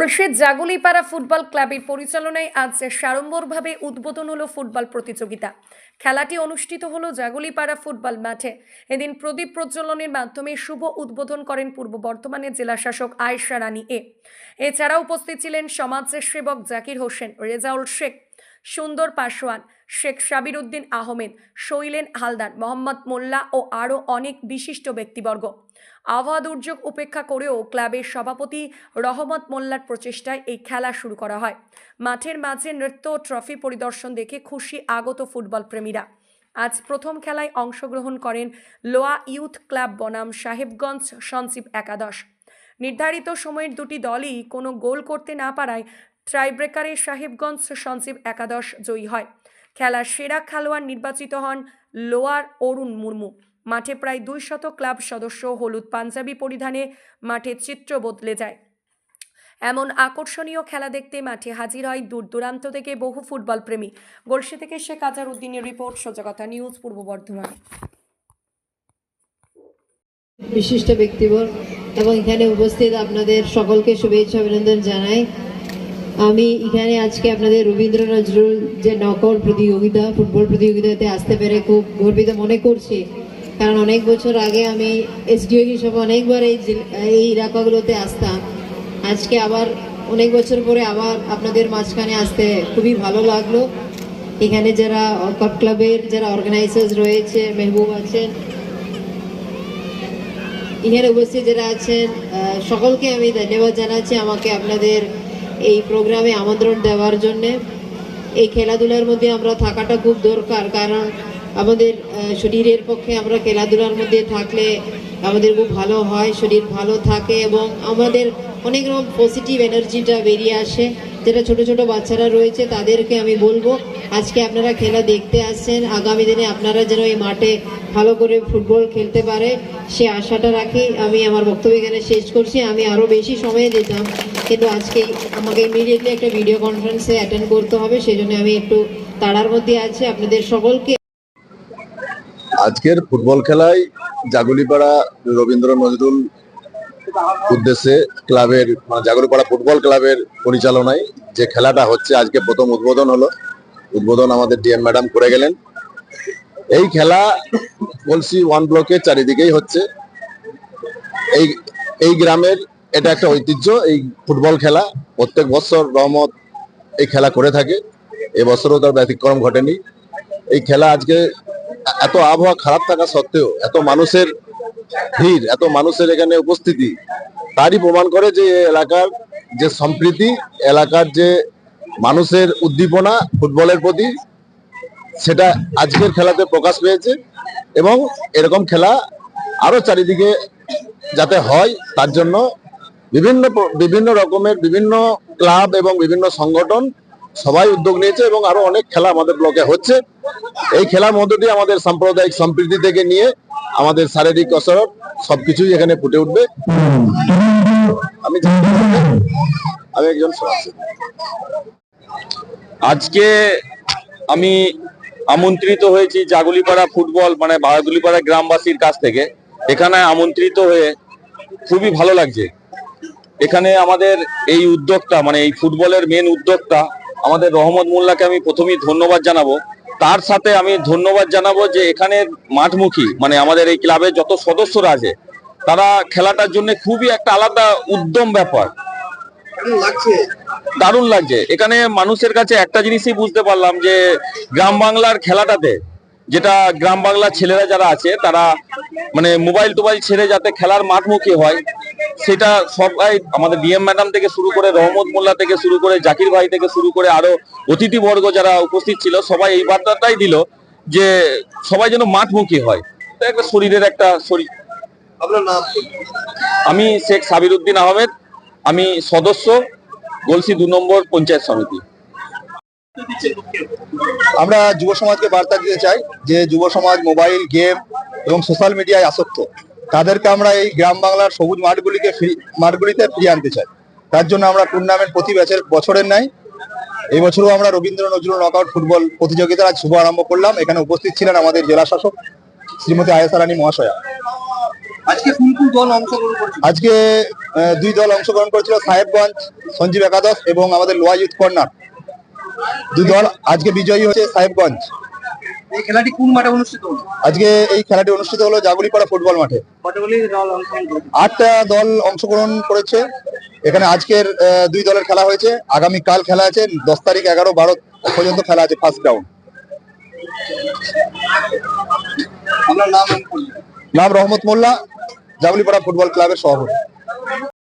গলসির জাগুলিপাড়া football ক্লাবের পরিচালনায় আজ সাড়ম্বরভাবে উদ্বোধন হলো ফুটবল প্রতিযোগিতা। খেলাটি অনুষ্ঠিত হলো জাগুলিপাড়া ফুটবল মাঠে। এদিন প্রদীপ প্রজ্বলনের মাধ্যমে শুভ উদ্বোধন করেন পূর্ব বর্ধমানের জেলাশাসক আয়েশা রানী। এছাড়া উপস্থিত ছিলেন সমাজসেবক জাকির হোসেন, রেজাউল শেখ, সুন্দর পাসওয়ান, শেখ সাবির উদ্দিন আহমেদ, শৈলেন হালদার, মোহাম্মদ মোল্লা ও আরও অনেক বিশিষ্ট ব্যক্তিবর্গ। আবহাওয়া দুর্যোগ উপেক্ষা করেও ক্লাবের সভাপতি রহমত মোল্লার প্রচেষ্টায় এই খেলা শুরু করা হয়। মাঠের মাঝে নৃত্য ও ট্রফি পরিদর্শন দেখে খুশি আগত ফুটবল প্রেমীরা। আজ প্রথম খেলায় অংশগ্রহণ করেন লোয়া ইউথ ক্লাব বনাম সাহেবগঞ্জ সঞ্জীব একাদশ। নির্ধারিত সময়ের দুটি দলই কোনো গোল করতে না পারায় ট্রাইব্রেকারে সাহেবগঞ্জ সঞ্জীব একাদশ জয়ী হয়। খেলার সেরা খেলোয়াড় নির্বাচিত হন লোয়ার অরুণ মুর্মু। মাঠে প্রায় 200 ক্লাব সদস্য হলুদ পাঞ্জাবি পরিধানে মাঠের চিত্র বদলে যায়। এমন আকর্ষণীয় খেলা দেখতে মাঠে হাজির হয় দূর দূরান্ত থেকে বহু ফুটবল প্রেমী। গলসি থেকে শেখ আজহার উদ্দিনের রিপোর্ট, সোজাকথা নিউজ, পূর্ব বর্ধমান। বিশিষ্ট ব্যক্তিবর্গ এবং এখানে উপস্থিত আপনাদের সকলকে শুভেচ্ছা অভিনন্দন জানাই। আমি এখানে আজকে আপনাদের রবীন্দ্র নজরুল যে নকআউট প্রতিযোগিতা, ফুটবল প্রতিযোগিতাতে আসতে পেরে খুব গর্বিত মনে করছি। কারণ অনেক বছর আগে আমি এসডিও হিসেবে অনেকবার এই এলাকাগুলোতে আসতাম। আজকে আবার অনেক বছর পরে আবার আপনাদের মাঝখানে আসতে খুবই ভালো লাগলো। এখানে যারা কাপ ক্লাবের যারা অর্গানাইজার্স রয়েছে, মেহবুব আছেন, এখানে উপস্থিত যারা আছেন সকলকে আমি ধন্যবাদ জানাচ্ছি আমাকে আপনাদের এই প্রোগ্রামে আমন্ত্রণ দেওয়ার জন্যে। এই খেলাধুলার মধ্যে আমরা থাকাটা খুব দরকার, কারণ আমাদের শরীরের পক্ষে আমরা খেলাধুলার মধ্যে থাকলে আমাদের খুব ভালো হয়, শরীর ভালো থাকে এবং আমাদের অনেক রকম পজিটিভ এনার্জিটা বেরিয়ে আসে। যেটা ছোট ছোট বাচ্চারা রয়েছে তাদেরকে আমি বলবো আজকে আপনারা খেলা দেখতে আসছেন, আগামী দিনে আপনারা যেন এই মাঠে ভালো করে ফুটবল খেলতে পারে সে আশাটা রাখি আমি আমার বক্তব্য এখানে শেষ করছি। আমি আরও বেশি সময় দিতাম, কিন্তু আজকে আমাকে ইমিডিয়েটলি একটা ভিডিও কনফারেন্সে অ্যাটেন্ড করতে হবে, সেই জন্য আমি একটু তাড়ার মধ্যে আছি। আপনাদের সকলকে আজকের ফুটবল খেলায় জাগুলিপাড়া রবীন্দ্র নজরুল উদ্দেশ্যে ক্লাবের জাগুলিপাড়া ফুটবল ক্লাবের পরিচালনায় যে খেলাটা হচ্ছে, আজকে প্রথম উদ্বোধন হলো। উদ্বোধন আমাদের ডিএম ম্যাডাম করে গেলেন। এই খেলা গলসি 1 ব্লকের চারিদিকেই হচ্ছে। এই গ্রামের এটা একটা ঐতিহ্য। এই ফুটবল খেলা প্রত্যেক বছর রহমত এই খেলা করে থাকে, এবছরও তার ব্যতিক্রম ঘটেনি। এই খেলা আজকে এত আবহাওয়া খারাপ থাকা সত্ত্বেও এত মানুষের ভিড়, এত মানুষের এখানে উপস্থিতি তারই প্রমাণ করে যে এলাকার যে সম্প্রীতি, এলাকার যে মানুষের উদ্দীপনা ফুটবলের প্রতি, সেটা আজকের খেলাতে প্রকাশ পেয়েছে। এবং এরকম খেলা আরো চারিদিকে যাতে হয় তার জন্য বিভিন্ন রকমের বিভিন্ন ক্লাব এবং বিভিন্ন সংগঠন সবাই উদ্যোগ নিয়েছে এবং আরো অনেক খেলা আমাদের ব্লকে হচ্ছে। এই খেলার মধ্য দিয়ে আমাদের সাম্প্রদায়িক সম্প্রীতি থেকে নিয়ে আমাদের শারীরিক কসরত সবকিছুই এখানে ফুটে উঠবে। আমি একজন সমাজসেবী। আজকে আমি আমন্ত্রিত হয়েছি জাগুলিপাড়া ফুটবল জাগুলিপাড়া গ্রামবাসীর কাছ থেকে। এখানে আমন্ত্রিত হয়ে খুবই ভালো লাগছে। এখানে আমাদের এই উদ্যোক্তা এই ফুটবলের মেন উদ্যোক্তা আমাদের রহমত মোল্লাকে আমি প্রথমেই ধন্যবাদ জানাবো। তার সাথে আমি ধন্যবাদ জানাবো যে এখানের মাঠমুখী আমাদের এই ক্লাবের যত সদস্যরা আছে তারা খেলাটার জন্য খুবই একটা আলাদা উদ্যম ব্যাপার, দারুণ লাগছে। এখানে মানুষের কাছে একটা জিনিসই বুঝতে পারলাম যে গ্রাম বাংলার খেলাটাতে, যেটা গ্রাম বাংলার ছেলেরা যারা আছে তারা মোবাইল টোবাইল ছেড়ে যাতে খেলার মাঠমুখী হয়, সেটা সবাই আমাদের ডিএম ম্যাডাম থেকে শুরু করে রহমত মোল্লা থেকে শুরু করে জাকির ভাই থেকে শুরু করে আরো অতিথিবর্গ যারা উপস্থিত ছিল সবাই এই বার্তাটাই দিল যে সবাই যেন মাঠমুখী হয়। একটা শরীরের একটা শরীর। আপনার নাম? আমি শেখ সাবির উদ্দিন আহমেদ, আমি সদস্য গলসি 2 নম্বর পঞ্চায়েত সমিতি। আমরা যুব সমাজকে বার্তা দিতে চাই যে যুব সমাজ মোবাইল গেম এবং সোশ্যাল মিডিয়ায় আসক্ত, তাদেরকে আমরা এই গ্রাম বাংলার সবুজ মাঠগুলিতে ফিরিয়ে আনতে চাই। তার জন্য আমরা টুর্নামেন্ট প্রতি বছরের ন্যায় এই বছরও আমরা রবীন্দ্র নজরুল নকআউট ফুটবল প্রতিযোগিতার আজ শুভ আরম্ভ করলাম। এখানে উপস্থিত ছিলেন আমাদের জেলা শাসক শ্রীমতী আয়েশা রানী মহাশয়া। আজকে কোন কোন দল অংশগ্রহণ করেছে? আজকে দুই দল অংশগ্রহণ করেছিল, সাহেবগঞ্জ সঞ্জীব একাদশ এবং আমাদের লোয়া ইউথ কর্নার। দুই দল আজকে বিজয়ী হয়েছে সাহেবগঞ্জ। এই খেলাটি কোন মাঠে অনুষ্ঠিত হলো? আজকে এই খেলাটি অনুষ্ঠিত হলো জাগুলিপাড়া ফুটবল মাঠে। কতগুলি দল অংশগ্রহণ করেছে? 8টা দল অংশগ্রহণ করেছে। এখানে আজকের দুই দলের খেলা হয়েছে, আগামীকাল খেলা আছে, 10 তারিখ 11-12 পর্যন্ত খেলা আছে ফার্স্ট রাউন্ড। আপনার নাম? নাম রহমত মোল্লা, জাগুলিপাড়া ফুটবল ক্লাবের সভাপতি।